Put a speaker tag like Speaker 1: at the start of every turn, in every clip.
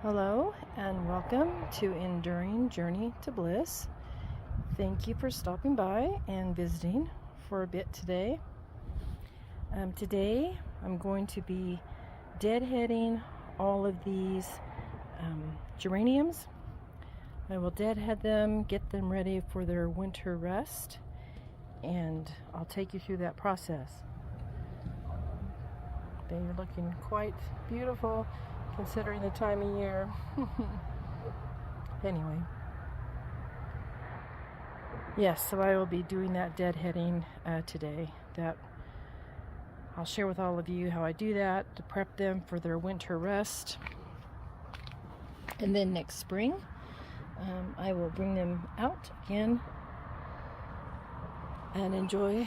Speaker 1: Hello and welcome to Enduring Journey to Bliss. Thank you for stopping by and visiting for a bit today. Today I'm going to be deadheading all of these geraniums. I will deadhead them, get them ready for their winter rest, and I'll take you through that process. They're looking quite beautiful considering the time of year. Anyway, yes, so I will be doing that deadheading today. That I'll share with all of you how I do that to prep them for their winter rest. And then next spring, I will bring them out again and enjoy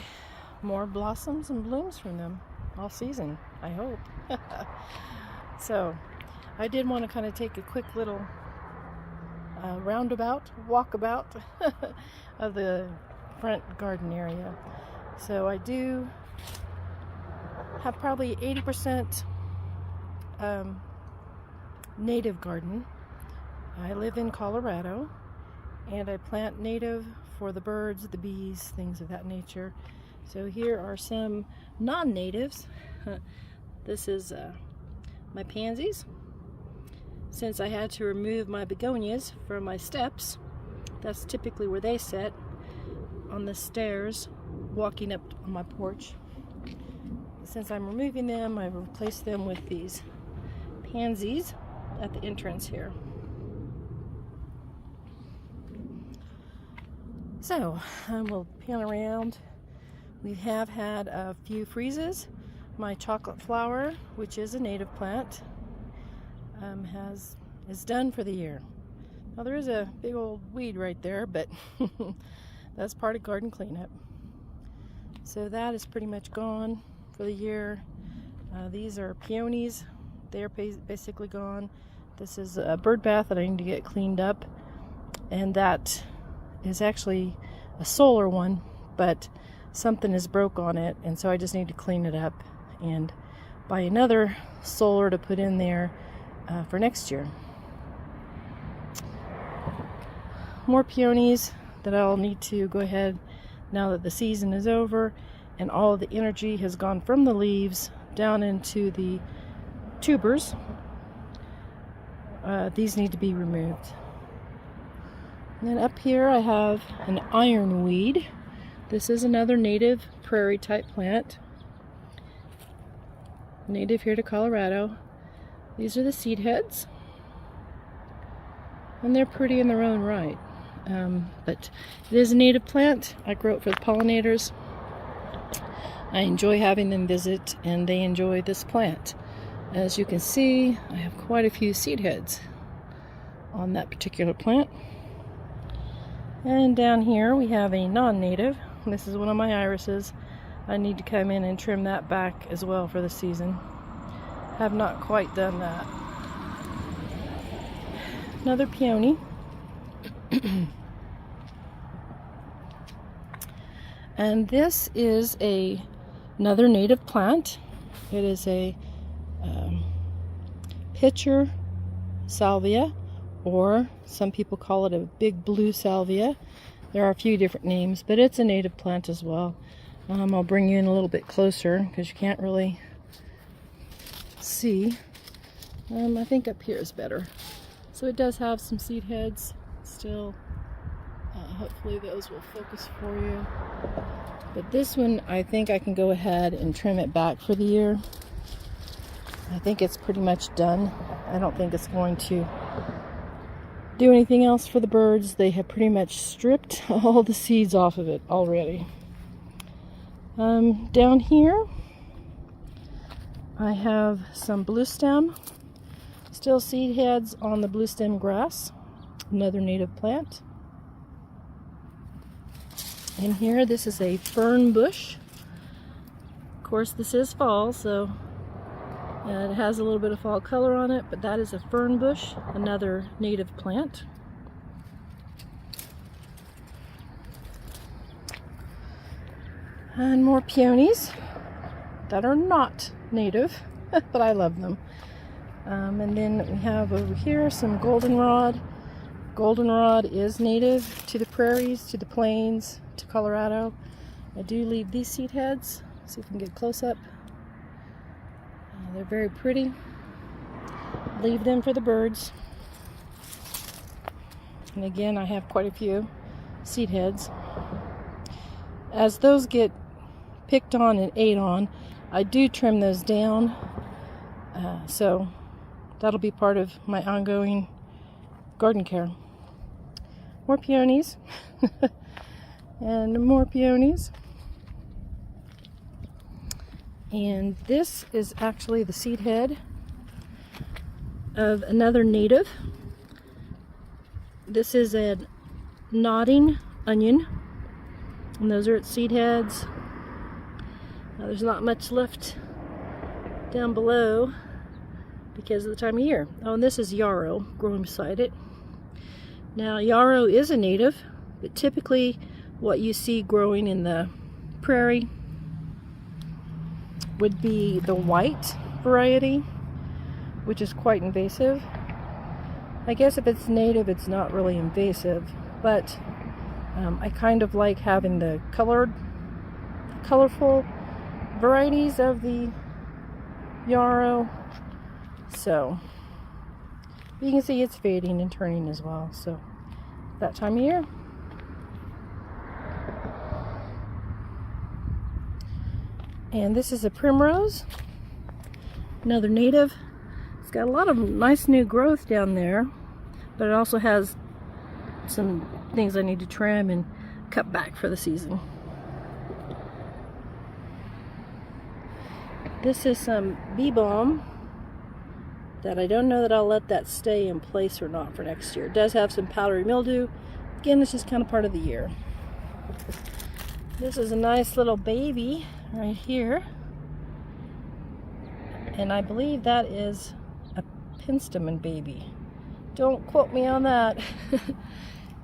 Speaker 1: more blossoms and blooms from them all season, I hope. So I did want to kind of take a quick little walkabout of the front garden area. So I do have probably 80% native garden. I live in Colorado and I plant native for the birds, the bees, things of that nature. So here are some non-natives. This is my pansies. Since I had to remove my begonias from my steps, that's typically where they sit, on the stairs walking up on my porch. Since I'm removing them, I've replaced them with these pansies at the entrance here. So we'll pan around. We have had a few freezes. My chocolate flower, which is a native plant, is done for the year. Now there is a big old weed right there, but that's part of garden cleanup. So that is pretty much gone for the year. These are peonies. They are basically gone. This is a bird bath that I need to get cleaned up, and that is actually a solar one, but something is broke on it, and so I just need to clean it up and buy another solar to put in there for next year. More peonies that I'll need to go ahead now that the season is over and all of the energy has gone from the leaves down into the tubers. These need to be removed. And then up here I have an ironweed. This is another native prairie type plant. Native here to Colorado. These are the seed heads. And they're pretty in their own right. But it is a native plant. I grow it for the pollinators. I enjoy having them visit, and they enjoy this plant. As you can see, I have quite a few seed heads on that particular plant. And down here we have a non-native. This is one of my irises. I need to come in and trim that back as well for the season. Have not quite done that. Another peony. And this is another native plant. It is a pitcher salvia, or some people call it a big blue salvia. There are a few different names, but it's a native plant as well. I'll bring you in a little bit closer because you can't really see. I think up here is better. So it does have some seed heads still. Hopefully those will focus for you. But this one, I think I can go ahead and trim it back for the year. I think it's pretty much done. I don't think it's going to do anything else for the birds. They have pretty much stripped all the seeds off of it already. Down here I have some blue stem, still seed heads on the blue stem grass, another native plant. In here, this is a fern bush. Of course, this is fall, so it has a little bit of fall color on it, but that is a fern bush, another native plant. And more peonies that are not native, but I love them. And then we have over here some goldenrod. Goldenrod is native to the prairies, to the plains, to Colorado. I do leave these seed heads. See if we can get close up. They're very pretty. Leave them for the birds. And again, I have quite a few seed heads. As those get picked on and ate on, I do trim those down. So that'll be part of my ongoing garden care. More peonies. And more peonies. And this is actually the seed head of another native. This is a nodding onion, and those are its seed heads. There's not much left down below because of the time of year. Oh, and this is yarrow growing beside it. Now, yarrow is a native, but typically what you see growing in the prairie would be the white variety, which is quite invasive. I guess if it's native, it's not really invasive, but I kind of like having the colorful varieties of the yarrow. So you can see it's fading and turning as well. So that time of year. And this is a primrose, another native. It's got a lot of nice new growth down there, but it also has some things I need to trim and cut back for the season. This is some bee balm that I don't know that I'll let that stay in place or not for next year. It does have some powdery mildew. Again, it's just kind of part of the year. This is a nice little baby right here, and I believe that is a penstemon baby. Don't quote me on that.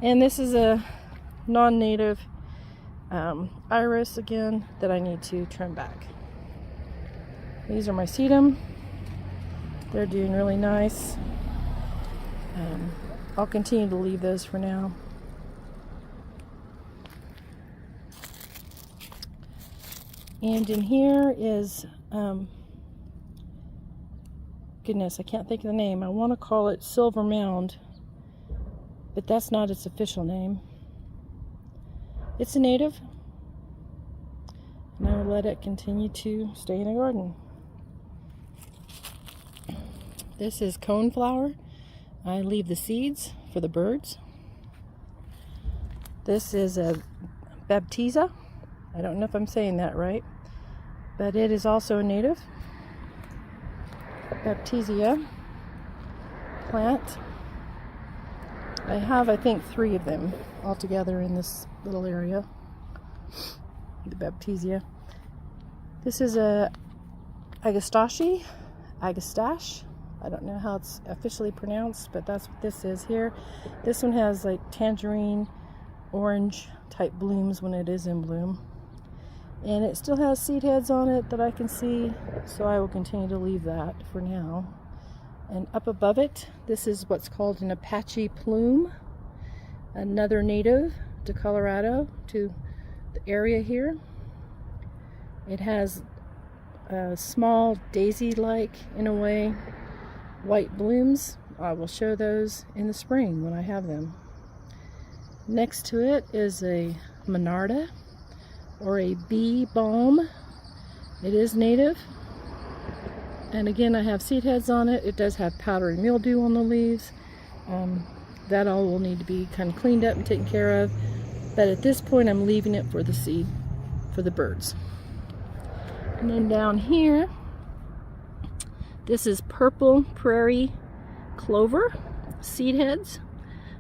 Speaker 1: And this is a non-native iris again that I need to trim back. These are my sedum. They're doing really nice. I'll continue to leave those for now. And in here is, goodness, I can't think of the name. I want to call it Silver Mound, but that's not its official name. It's a native, and I will let it continue to stay in the garden. This is coneflower. I leave the seeds for the birds. This is a baptisia. I don't know if I'm saying that right, but it is also a native. Baptisia plant. I have, I think, 3 of them all together in this little area. The baptisia. This is a agastache. I don't know how it's officially pronounced, but that's what this is here. This one has like tangerine, orange type blooms when it is in bloom. And it still has seed heads on it that I can see, so I will continue to leave that for now. And up above it, this is what's called an Apache plume, another native to Colorado, to the area here. It has small daisy-like, in a way, white blooms. I will show those in the spring when I have them. Next to it is a monarda, or a bee balm. It is native, and again I have seed heads on it. It does have powdery mildew on the leaves. That all will need to be kind of cleaned up and taken care of, but at this point I'm leaving it for the seed for the birds. And then down here, this is purple prairie clover seed heads,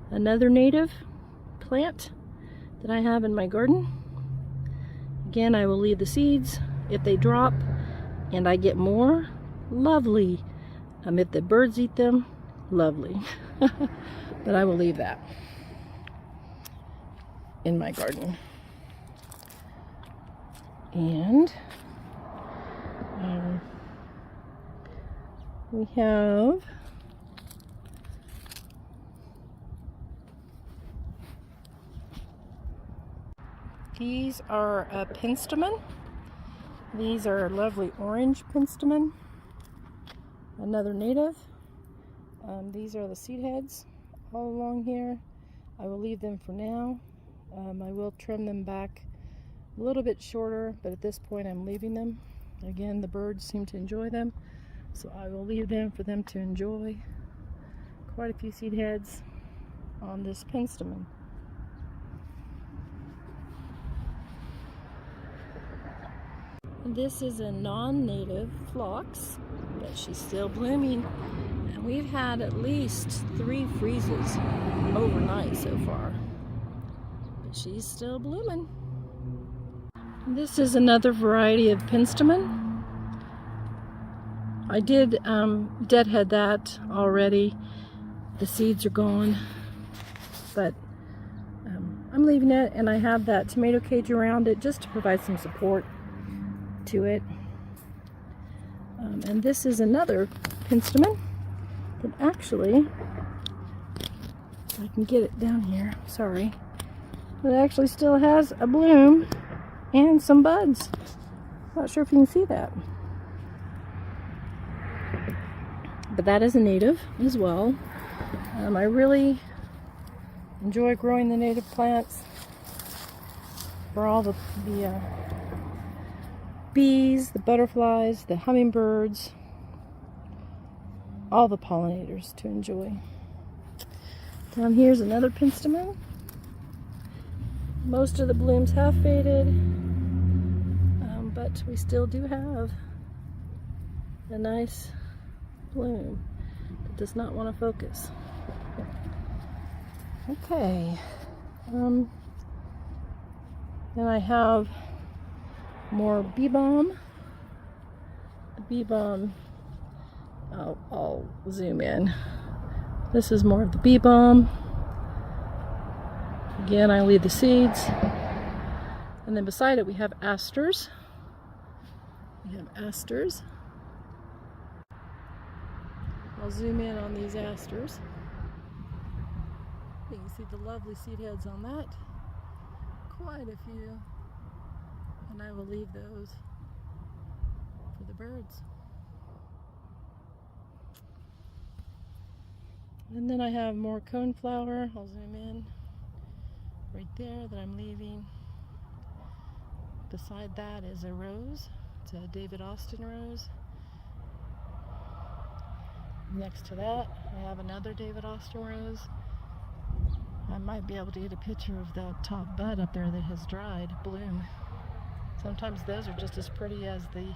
Speaker 1: another native plant that I have in my garden. Again, I will leave the seeds. If they drop and I get more, lovely. If the birds eat them, lovely. But I will leave that in my garden. And We have these are penstemon. These are lovely orange penstemon. Another native. These are the seed heads all along here. I will leave them for now. I will trim them back a little bit shorter, but at this point I'm leaving them. Again, the birds seem to enjoy them, so I will leave them for them to enjoy. Quite a few seed heads on this penstemon. This is a non-native phlox, but she's still blooming. And we've had at least 3 freezes overnight so far. But she's still blooming. This is another variety of penstemon. I did deadhead that already. The seeds are gone, but I'm leaving it, and I have that tomato cage around it just to provide some support to it. And this is another penstemon that actually, if I can get it down here, sorry, it actually still has a bloom and some buds. Not sure if you can see that. But that is a native as well. I really enjoy growing the native plants for all the bees, the butterflies, the hummingbirds, all the pollinators to enjoy. Down here's another penstemon. Most of the blooms have faded, but we still do have a nice bloom that does not want to focus. Okay, then I have more bee balm. The bee balm, I'll zoom in. This is more of the bee balm. Again, I leave the seeds. And then beside it we have asters. I'll zoom in on these asters. You can see the lovely seed heads on that. Quite a few. And I will leave those for the birds. And then I have more coneflower. I'll zoom in right there that I'm leaving. Beside that is a rose. It's a David Austin rose. Next to that, I have another David Austin rose. I might be able to get a picture of the top bud up there that has dried bloom. Sometimes those are just as pretty as the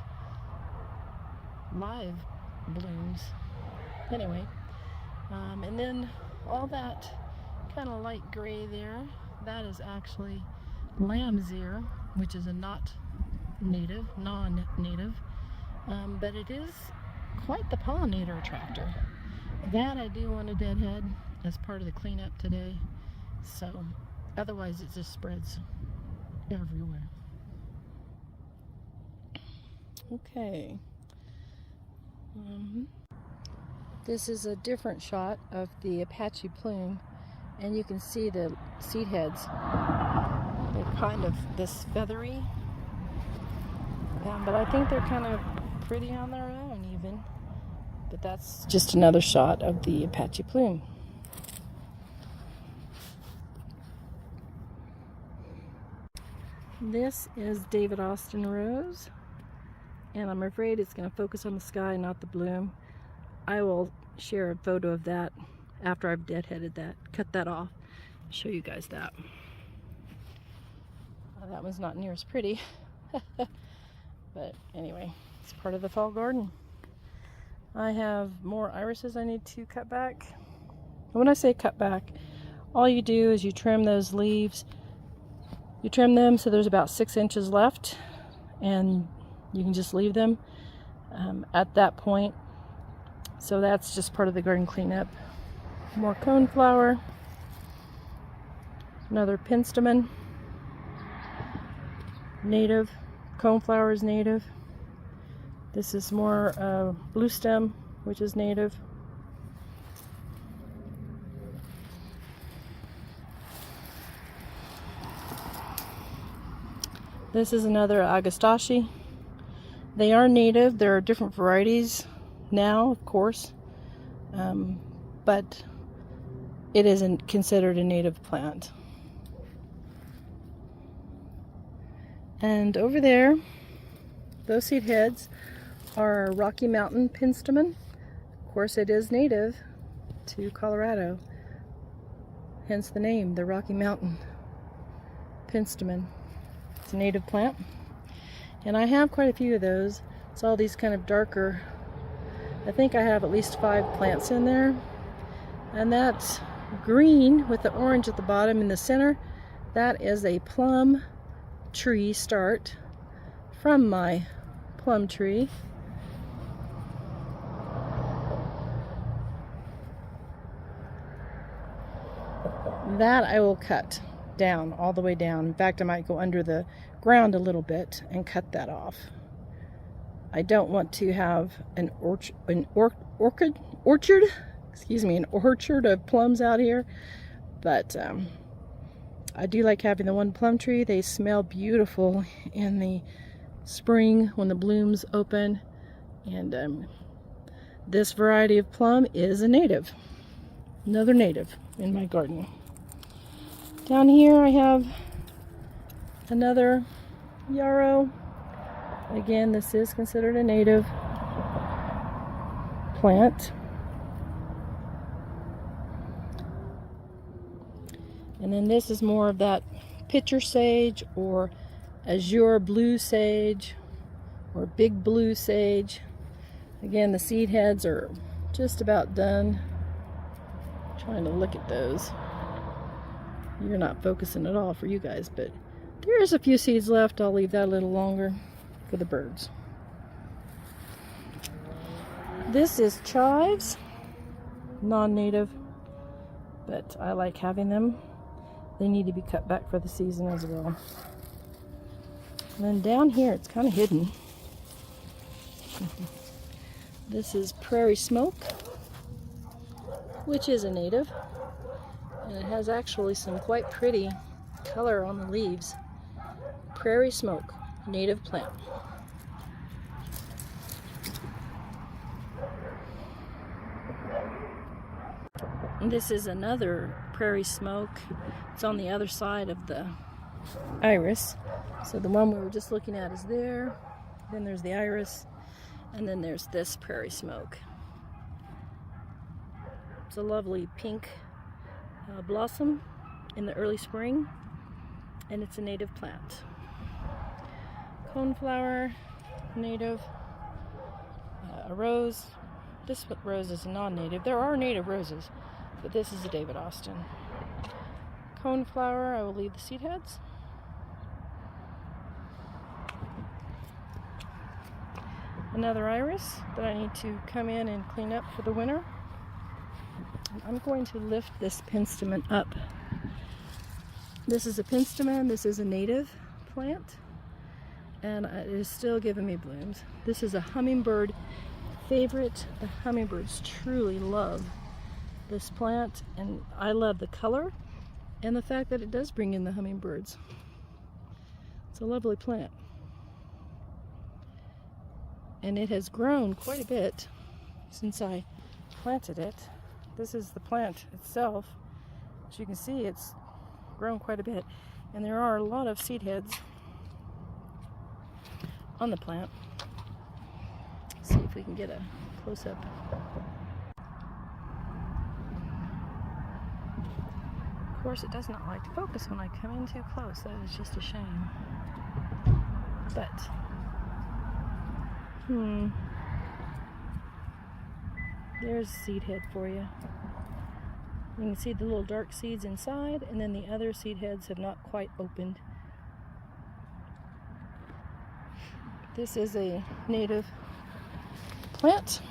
Speaker 1: live blooms. Anyway, and then all that kind of light gray there, that is actually lamb's ear, which is a non-native, but it is quite the pollinator attractor. That I do want to deadhead as part of the cleanup today, so otherwise it just spreads everywhere. Okay. This is a different shot of the Apache plume, and you can see the seed heads. They're kind of this feathery, but I think they're kind of pretty on their own even. But that's just another shot of the Apache plume. This is David Austin rose, and I'm afraid it's going to focus on the sky, not the bloom. I will share a photo of that after I've deadheaded that, cut that off, show you guys that. That one's not near as pretty, but anyway, it's part of the fall garden. I have more irises I need to cut back. When I say cut back, all you do is you trim those leaves. You trim them so there's about 6 inches left, and you can just leave them at that point. So that's just part of the garden cleanup. More coneflower. Another penstemon. Native. Coneflower is native. This is more blue stem which is native. This is another Agastache. They are native. There are different varieties now, of course, but it isn't considered a native plant. And over there, those seed heads are Rocky Mountain penstemon. Of course, it is native to Colorado, hence the name, the Rocky Mountain penstemon. It's a native plant, and I have quite a few of those. It's all these kind of darker, I think I have at least 5 plants in there, and that's green with the orange at the bottom in the center. That is a plum tree start from my plum tree. That I will cut down, all the way down. In fact, I might go under the ground a little bit and cut that off. I don't want to have an orchard of plums out here, but I do like having the one plum tree. They smell beautiful in the spring when the blooms open, and this variety of plum is a native, another native in my garden. Down here I have another yarrow. Again, this is considered a native plant. And then this is more of that pitcher sage or azure blue sage or big blue sage. Again, the seed heads are just about done. I'm trying to look at those. You're not focusing at all for you guys, but there's a few seeds left. I'll leave that a little longer for the birds. This is chives, non-native, but I like having them. They need to be cut back for the season as well. And then down here, it's kind of hidden. This is prairie smoke, which is a native, and it has actually some quite pretty color on the leaves. Prairie smoke, native plant. And this is another prairie smoke. It's on the other side of the iris. So the one we were just looking at is there. Then there's the iris. And then there's this prairie smoke. It's a lovely pink blossom in the early spring. And it's a native plant. Coneflower, native. A rose. This rose is non-native. There are native roses, but this is a David Austin. Coneflower, I will leave the seed heads. Another iris that I need to come in and clean up for the winter. I'm going to lift this penstemon up. This is a penstemon. This is a native plant, and it is still giving me blooms. This is a hummingbird favorite. The hummingbirds truly love this plant, and I love the color and the fact that it does bring in the hummingbirds. It's a lovely plant, and it has grown quite a bit since I planted it. This is the plant itself. As you can see, it's grown quite a bit, and there are a lot of seed heads on the plant. Let's see if we can get a close-up. Of course, it does not like to focus when I come in too close. That is just a shame. But, there's a seed head for you. You can see the little dark seeds inside, and then the other seed heads have not quite opened. This is a native plant.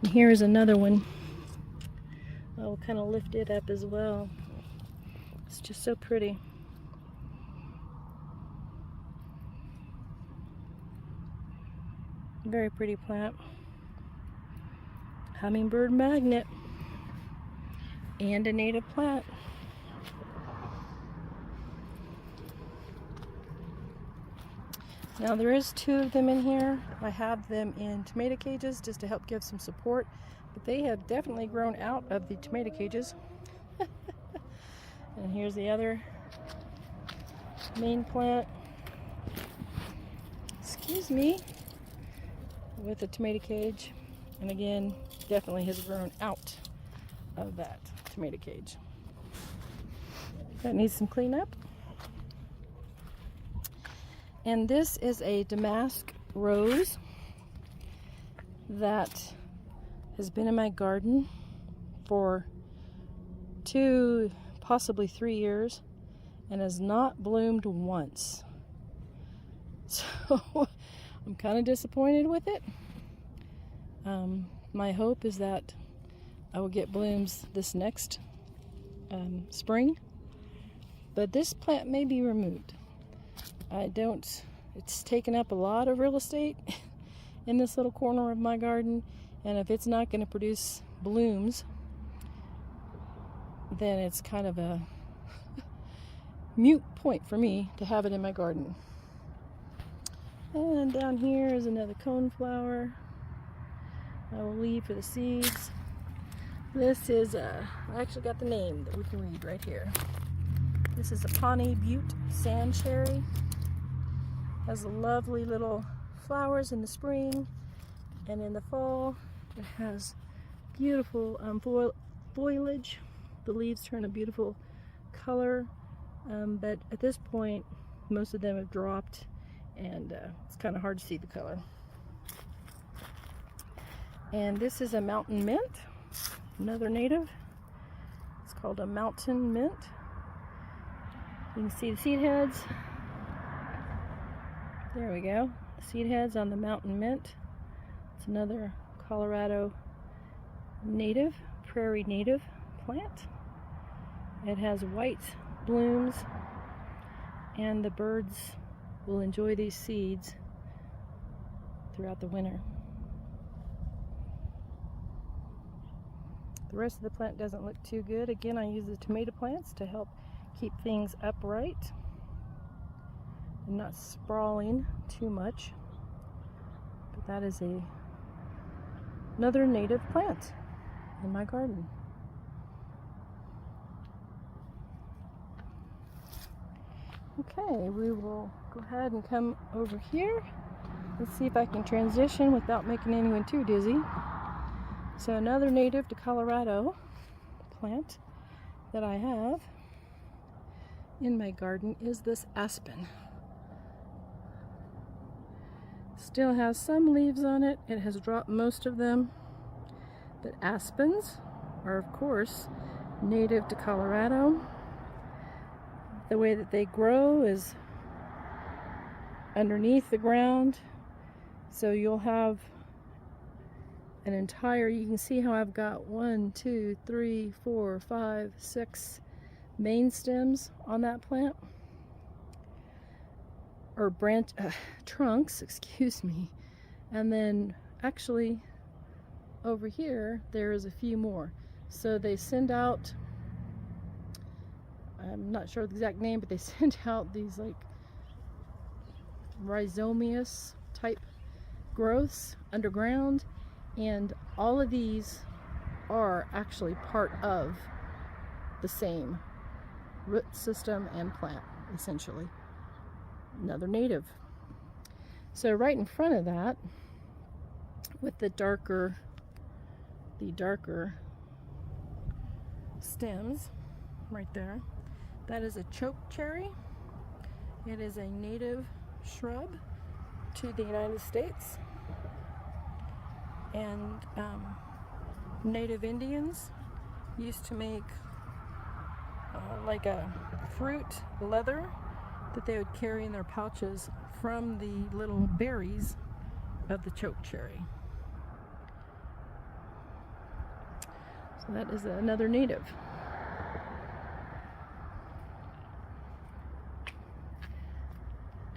Speaker 1: And here is another one. I'll kind of lift it up as well. It's just so pretty. Very pretty plant. hummingbird magnet, and a native plant. Now there is 2 of them in here. I have them in tomato cages just to help give some support, but they have definitely grown out of the tomato cages. And here's the other main plant, excuse me, with the tomato cage, and again definitely has grown out of that tomato cage. That needs some cleanup. And this is a damask rose that has been in my garden for 2, possibly 3 years, and has not bloomed once. So I'm kind of disappointed with it. My hope is that I will get blooms this next spring, but this plant may be removed. It's taken up a lot of real estate in this little corner of my garden, and if it's not going to produce blooms, then it's kind of a mute point for me to have it in my garden. And down here is another coneflower. I will leave for the seeds. This is I actually got the name that we can read right here. This is a Pawnee Butte sand cherry. Has lovely little flowers in the spring, and in the fall it has beautiful foliage. The leaves turn a beautiful color, but at this point most of them have dropped, and it's kind of hard to see the color. And this is a mountain mint, another native. It's called a mountain mint. You can see the seed heads. There we go. Seed heads on the mountain mint. It's another Colorado native, prairie native plant. It has white blooms, and the birds will enjoy these seeds throughout the winter. The rest of the plant doesn't look too good. Again, I use the tomato plants to help keep things upright and not sprawling too much. But that is another native plant in my garden. Okay, we will go ahead and come over here. Let's see if I can transition without making anyone too dizzy. So another native to Colorado plant that I have in my garden is this aspen. Still has some leaves on it. It has dropped most of them. But aspens are, of course, native to Colorado. The way that they grow is underneath the ground. So you'll have an entire, you can see how I've got 1, 2, 3, 4, 5, 6 main stems on that plant, or trunks, excuse me. And then actually over here there is a few more. So they send out, I'm not sure the exact name, but they send out these like rhizomatous type growths underground, and all of these are actually part of the same root system and plant, essentially. Another native. So right in front of that, with the darker stems right there, that is a choke cherry. It is a native shrub to the United States, and native Indians used to make like a fruit leather that they would carry in their pouches from the little berries of the choke cherry. So that is another native.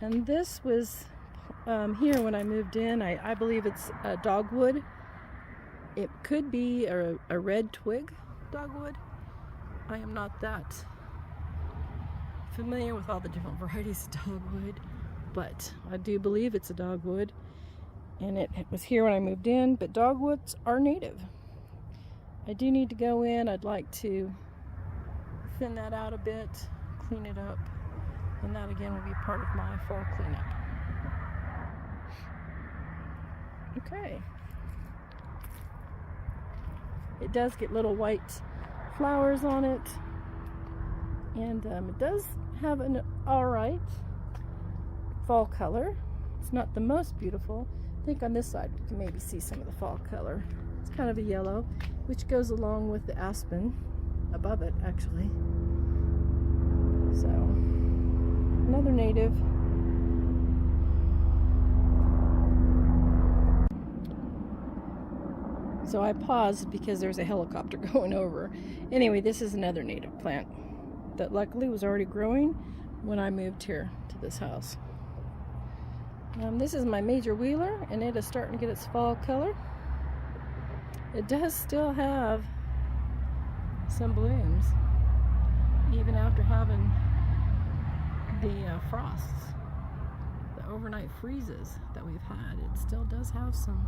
Speaker 1: And this was here when I moved in. I believe it's dogwood. It could be a red twig dogwood. I am not that familiar with all the different varieties of dogwood, but I do believe it's a dogwood, and it was here when I moved in. But dogwoods are native. I do need to go in. I'd like to thin that out a bit, clean it up, and that again will be part of my fall cleanup. Okay. It does get little white flowers on it, and it does have an alright fall color. It's not the most beautiful. I think on this side you can maybe see some of the fall color. It's kind of a yellow, which goes along with the aspen above it, actually. So, another native. So I paused because there's a helicopter going over. Anyway, this is another native plant that luckily was already growing when I moved here to this house. This is my major wheeler, and it is starting to get its fall color. It does still have some blooms, even after having the frosts, the overnight freezes that we've had. It still does have some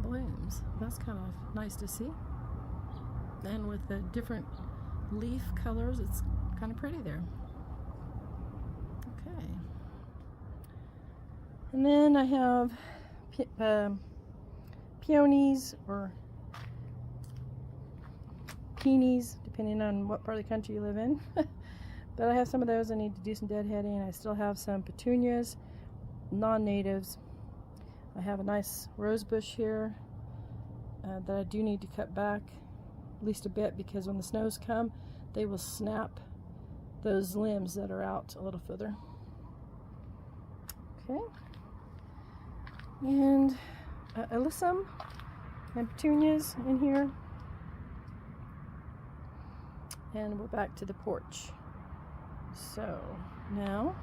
Speaker 1: blooms. That's kind of nice to see. And with the different leaf colors, it's kind of pretty there. Okay. And then I have peonies or peonies, depending on what part of the country you live in. But I have some of those I need to do some deadheading. I still have some petunias, non-natives. I have a nice rose bush here that I do need to cut back at least a bit, because when the snows come, they will snap those limbs that are out a little further. Okay. And alyssum and petunias in here. And we're back to the porch. So now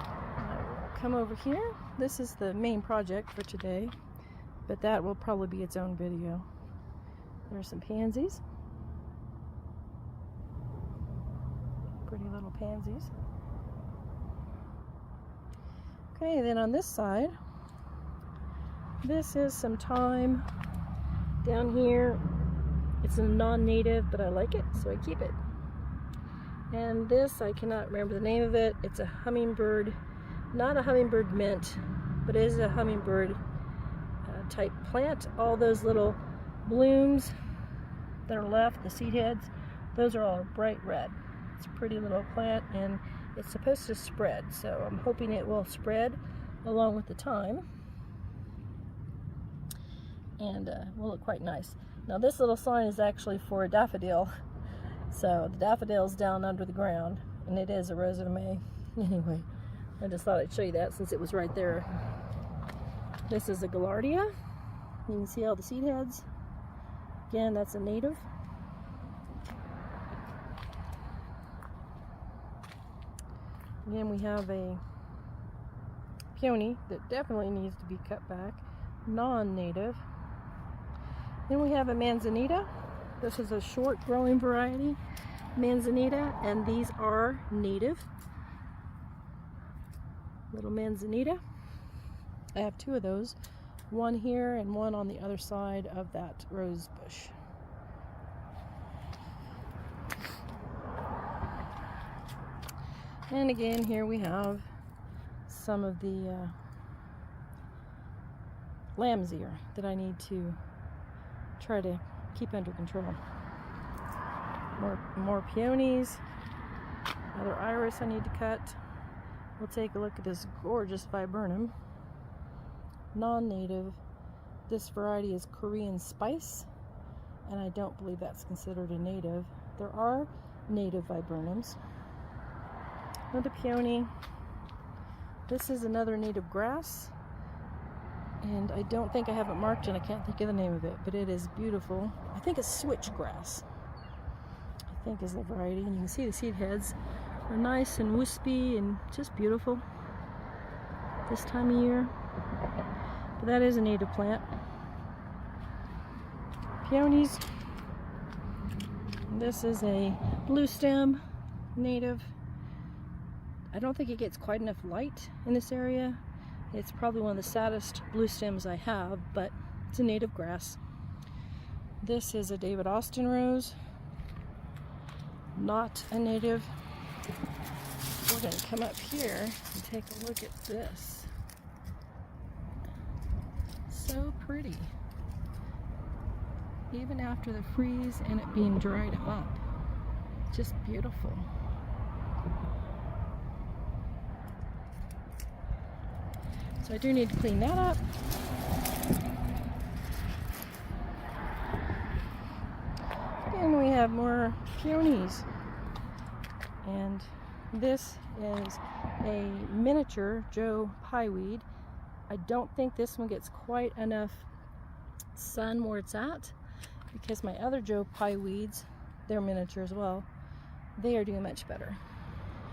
Speaker 1: I will come over here. This is the main project for today, but that will probably be its own video. There's some pansies. Pretty little pansies. Okay, then on this side, this is some thyme down here. It's a non-native, but I like it, so I keep it. And this, I cannot remember the name of it. It's a hummingbird, not a hummingbird mint, but it is a hummingbird type plant. All those little blooms that are left, the seed heads, those are all bright red. It's a pretty little plant, and it's supposed to spread, so I'm hoping it will spread along with the thyme, and will look quite nice. Now this little sign is actually for a daffodil, so the daffodil's down under the ground, and it is a rose of May. Anyway, I just thought I'd show you that since it was right there. This is a gaillardia. You can see all the seed heads. Again, that's a native. Again, we have a peony that definitely needs to be cut back, non-native. Then we have a manzanita. This is a short growing variety, manzanita, and these are native. Little manzanita. I have two of those, one here and one on the other side of that rose bush. And again, here we have some of the lamb's ear that I need to try to keep under control. More peonies, another iris I need to cut. We'll take a look at this gorgeous viburnum, non-native. This variety is Korean spice, and I don't believe that's considered a native. There are native viburnums. Another peony. This is another native grass, and I don't think I have it marked, and I can't think of the name of it, but it is beautiful. I think it's switchgrass, I think is the variety, and you can see the seed heads are nice and wispy and just beautiful this time of year. But that is a native plant. peonies. This is a blue stem native. I don't think it gets quite enough light in this area. It's probably one of the saddest blue stems I have, but it's a native grass. This is a David Austin rose, not a native. We're going to come up here and take a look at this. So pretty. Even after the freeze and it being dried up. Just beautiful. So I do need to clean that up. And we have more peonies. And this is a miniature Joe pieweed. I don't think this one gets quite enough sun where it's at, because my other Joe pieweeds, they're miniature as well, they are doing much better.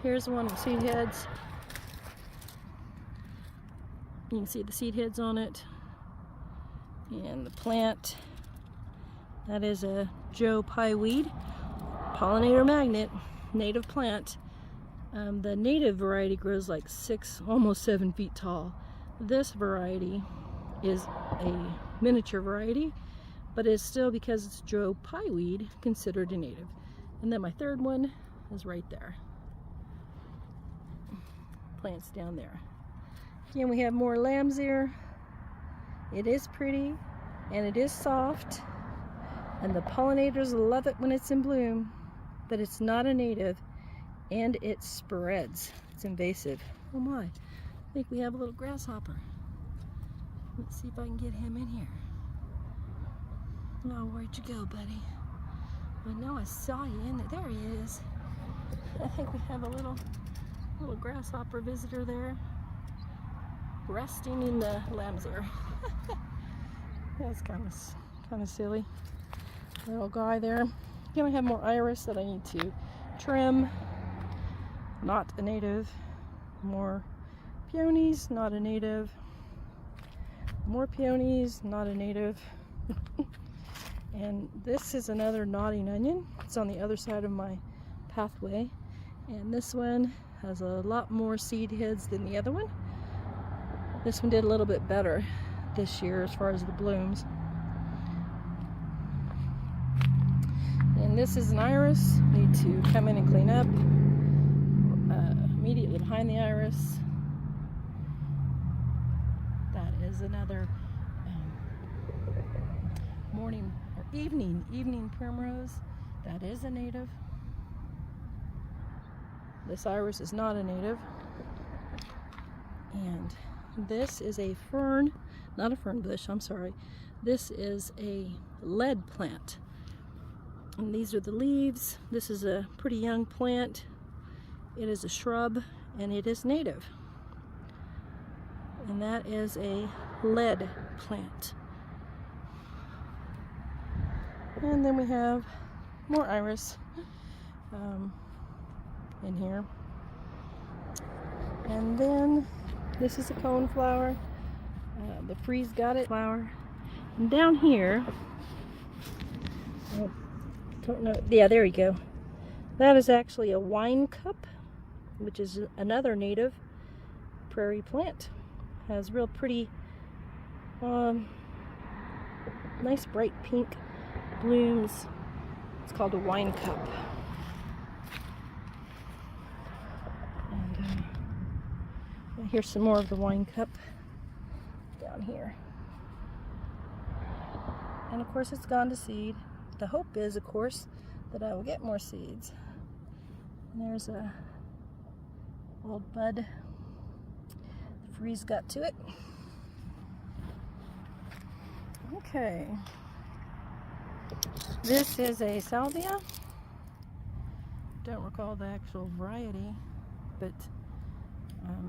Speaker 1: Here's one with seed heads. You can see the seed heads on it. And the plant, that is a Joe pieweed, pollinator magnet, native plant. The native variety grows like 6, almost 7 feet tall. This variety is a miniature variety, but it's still, because it's Joe pieweed, considered a native. And then my third one is right there. Plants down there. Again, we have more lamb's ear. It is pretty and it is soft, and the pollinators love it when it's in bloom, but it's not a native and it spreads. It's invasive. Oh my, I think we have a little grasshopper. Let's see if I can get him in here. Oh, where'd you go, buddy? I know I saw you in there. There he is. I think we have a little grasshopper visitor there, resting in the lamb's ear. That's kind of silly. Little guy there. Again, I have more iris that I need to trim. Not a native. More peonies, not a native. More peonies, not a native. And this is another nodding onion. It's on the other side of my pathway. And this one has a lot more seed heads than the other one. This one did a little bit better this year as far as the blooms. And this is an iris. Need to come in and clean up. Immediately behind the iris, that is another morning or evening primrose. That is a native. This iris is not a native. And this is a fern, not a fern bush, I'm sorry. This is a lead plant. And these are the leaves. This is a pretty young plant. It is a shrub and it is native. And that is a lead plant. And then we have more iris in here. And then this is a coneflower. The freeze got it flower. And down here, oh, don't know. Yeah, there you go. That is actually a wine cup, which is another native prairie plant. Has real pretty, nice bright pink blooms. It's called a wine cup. And here's some more of the wine cup down here. And of course it's gone to seed. The hope is, of course, that I will get more seeds. And there's a old bud. The freeze got to it. Okay. This is a salvia. Don't recall the actual variety, but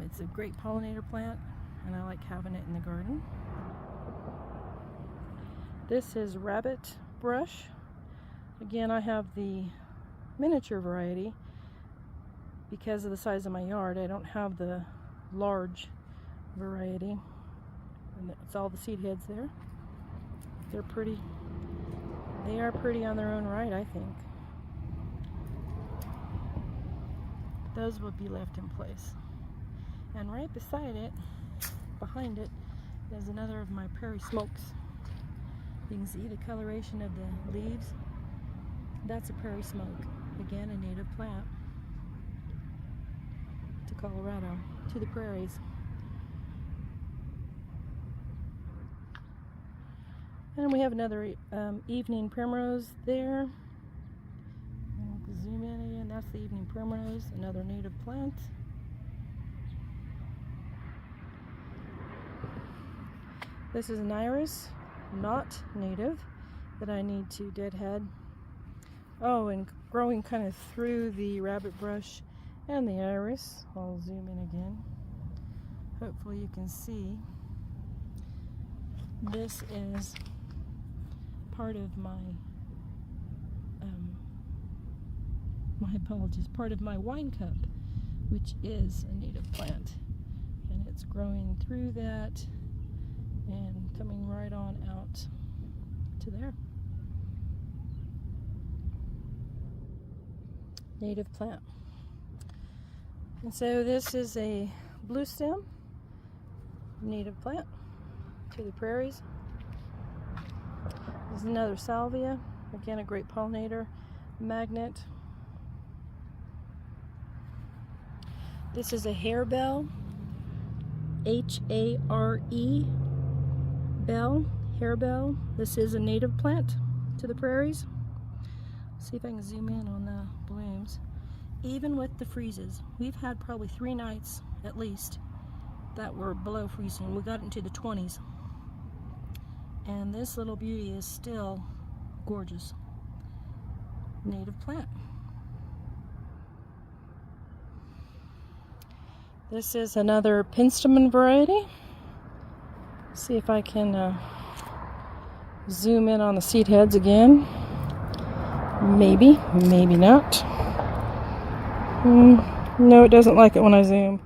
Speaker 1: it's a great pollinator plant, and I like having it in the garden. This is rabbit brush. Again, I have the miniature variety because of the size of my yard. I don't have the large variety. And it's all the seed heads there. They're pretty. they are pretty on their own right, I think. Those will be left in place. And right beside it, behind it, is another of my prairie smokes. You can see the coloration of the leaves. That's a prairie smoke. Again, a native plant to Colorado, to the prairies. And we have another evening primrose there. Zoom in again. That's the evening primrose, another native plant. This is an iris, not native, that I need to deadhead. Oh, and growing kind of through the rabbit brush and the iris. I'll zoom in again. Hopefully you can see. This is part of my, my apologies, part of my wine cup, which is a native plant. And it's growing through that and coming right on out to there. Native plant. And so this is a blue stem native plant to the prairies. This is another salvia, again a great pollinator, magnet. This is a harebell, H-A-R-E, bell, harebell. This is a native plant to the prairies. See if I can zoom in on the blooms. Even with the freezes, we've had probably 3 nights at least that were below freezing. We got into the 20s. And this little beauty is still gorgeous. Native plant. This is another penstemon variety. See if I can zoom in on the seed heads again. Maybe, maybe not. No, it doesn't like it when I zoom.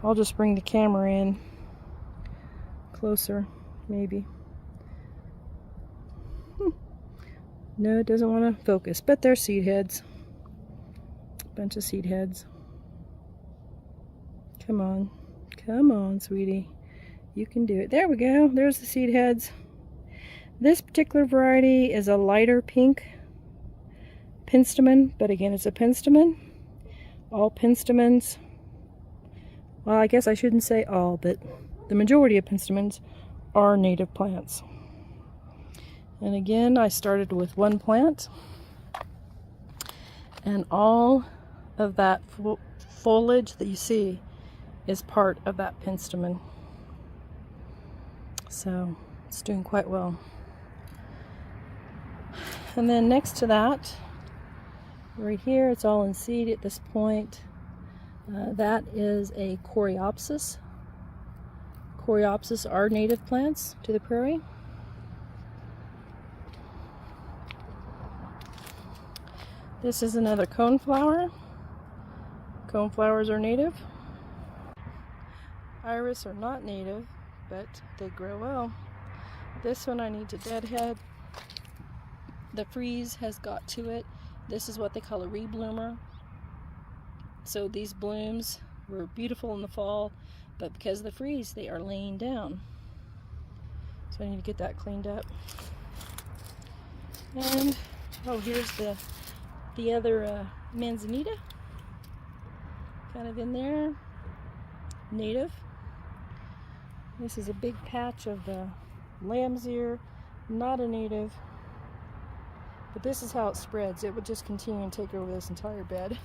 Speaker 1: I'll just bring the camera in closer, maybe. No, it doesn't want to focus, but they're seed heads. Bunch of seed heads. Come on, sweetie. You can do it. There we go. There's the seed heads. This particular variety is a lighter pink penstemon, but again, it's a penstemon. All penstemons, well, I guess I shouldn't say all, but the majority of penstemons are native plants. And again, I started with 1 plant, and all of that foliage that you see is part of that penstemon. So it's doing quite well. And then next to that, right here, it's all in seed at this point. That is a coreopsis. Coreopsis are native plants to the prairie. This is another coneflower. Coneflowers are native. Iris are not native, but they grow well. This one I need to deadhead. The freeze has got to it. This is what they call a rebloomer. So these blooms were beautiful in the fall, but because of the freeze, they are laying down. So I need to get that cleaned up. And, oh, here's the other manzanita, kind of in there, native. This is a big patch of the lamb's ear, not a native. But this is how it spreads. It would just continue and take over this entire bed.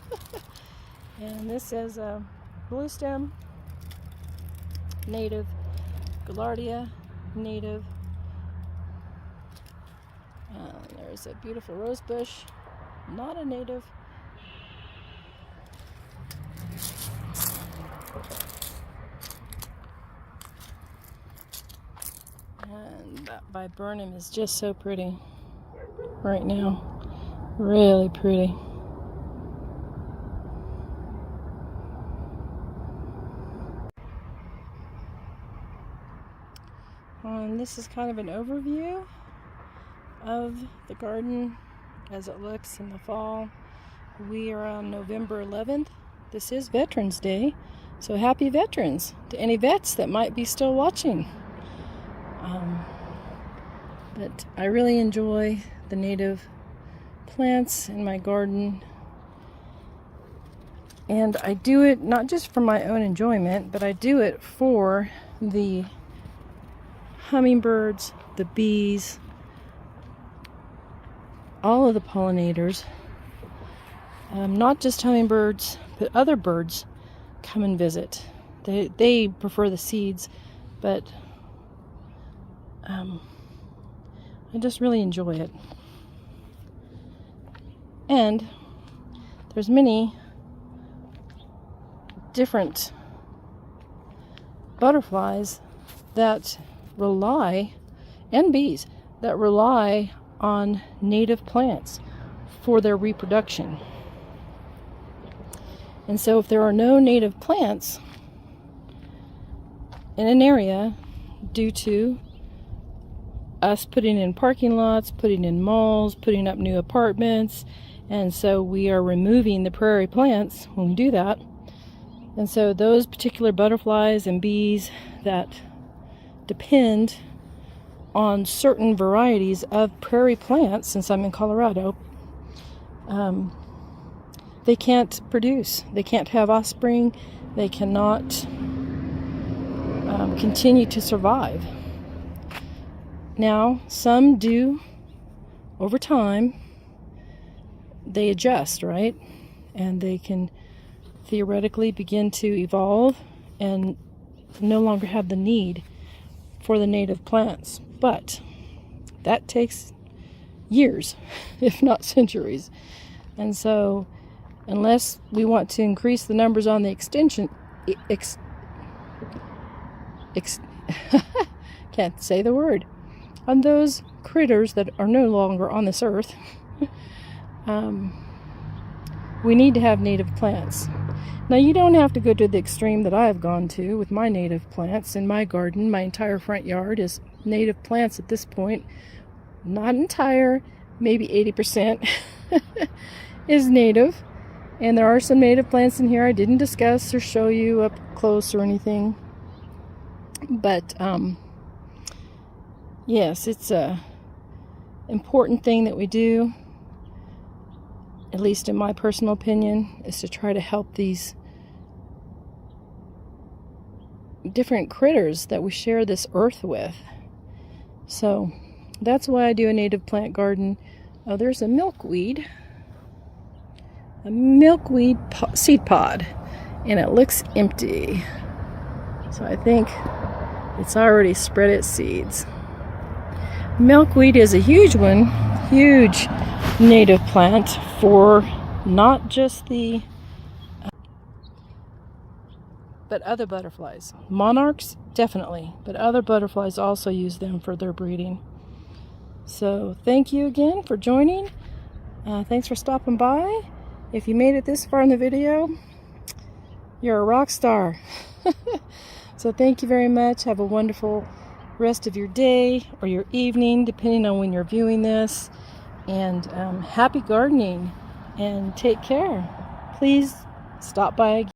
Speaker 1: And this is a blue stem, native. Gaillardia, native. There's a beautiful rose bush, not a native. And that viburnum is just so pretty right now. Really pretty. And this is kind of an overview of the garden as it looks in the fall. We are on November 11th. This is Veterans Day, so happy veterans to any vets that might be still watching. But I really enjoy the native plants in my garden, and I do it not just for my own enjoyment, but I do it for the hummingbirds, the bees, all of the pollinators. Not just hummingbirds, but other birds come and visit. They prefer the seeds, but I just really enjoy it. And there's many different butterflies that rely, and bees, that rely on native plants for their reproduction. And so if there are no native plants in an area due to us putting in parking lots, putting in malls, putting up new apartments, and so we are removing the prairie plants when we do that. And so those particular butterflies and bees that depend on certain varieties of prairie plants, since I'm in Colorado, they can't produce. They can't have offspring. They cannot continue to survive. Now, some do, over time, they adjust, right? And they can theoretically begin to evolve and no longer have the need for the native plants. But that takes years, if not centuries. And so, unless we want to increase the numbers on the extension, can't say the word, on those critters that are no longer on this earth, we need to have native plants. Now, you don't have to go to the extreme that I have gone to with my native plants. In my garden, my entire front yard is native plants at this point. Not entire, maybe 80% is native. And there are some native plants in here I didn't discuss or show you up close or anything. But, yes, it's a important thing that we do, at least in my personal opinion, is to try to help these different critters that we share this earth with. So that's why I do a native plant garden. Oh, there's a milkweed seed pod, and it looks empty. So I think it's already spread its seeds. Milkweed is a huge one, huge native plant for not just the but other butterflies. Monarchs, definitely, but other butterflies also use them for their breeding. So thank you again for joining. Thanks for stopping by. If you made it this far in the video, you're a rock star. So thank you very much. Have a wonderful rest of your day or your evening, depending on when you're viewing this. And happy gardening, and take care. Please stop by again.